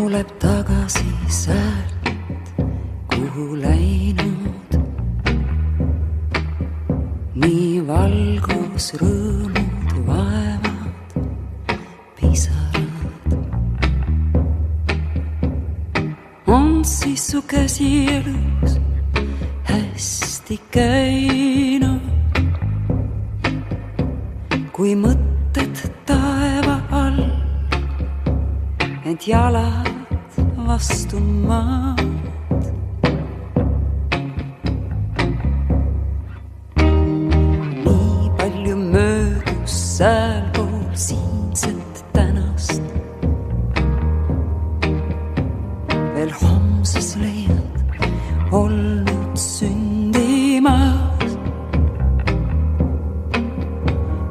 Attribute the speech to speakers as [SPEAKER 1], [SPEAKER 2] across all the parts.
[SPEAKER 1] tuleb tagasi sealt, kuhu läinud. Nii valgus, rõõmud, vaevad, pisarad. On siis su käsi elus hästi käinud, kui mõtted taeva all, ent jalad vastu maad. Nii palju möödus säälpool siinset tänast, veel homses leiad olnud sündimas.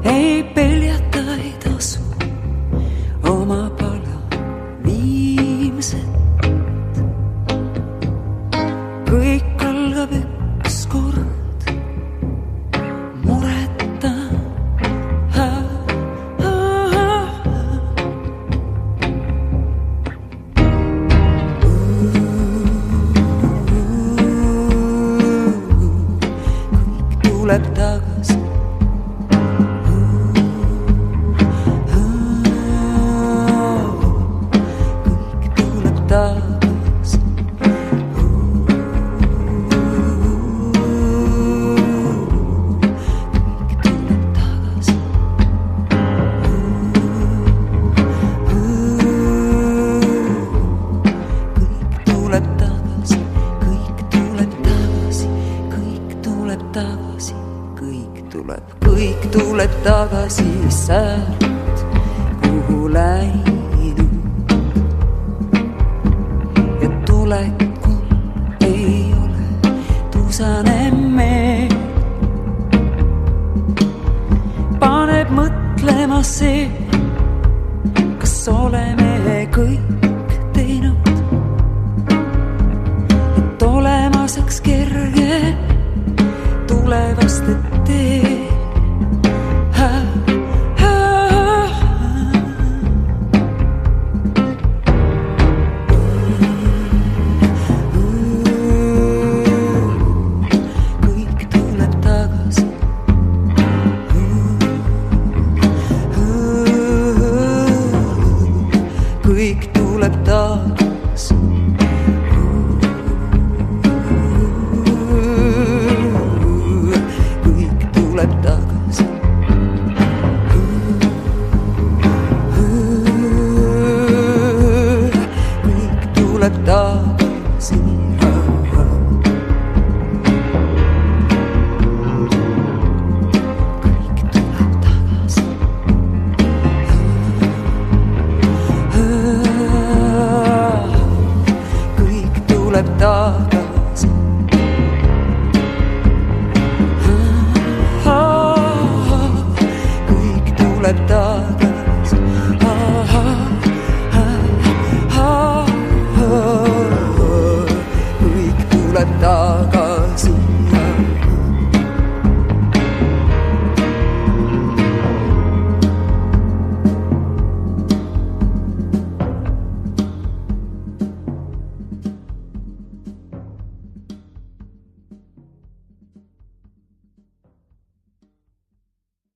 [SPEAKER 1] Ei peljata, ei tasu oma pala viimset. Kõik algab ükskord, mureta. Kõik tuleb tagasi. Kõik tuleb tagasi sealt, kuhu läinud. Ja tulekul ei ole tusane meel. Paneb mõtlema see, kas oleme kõik teinud, et olema saaks kerge tulevaste tee. Kõik tuleb tagasi. Kõik tuleb tagasi. Kõik tuleb tagasi. Tuleb tagasi. Kõik tuleb tagasi.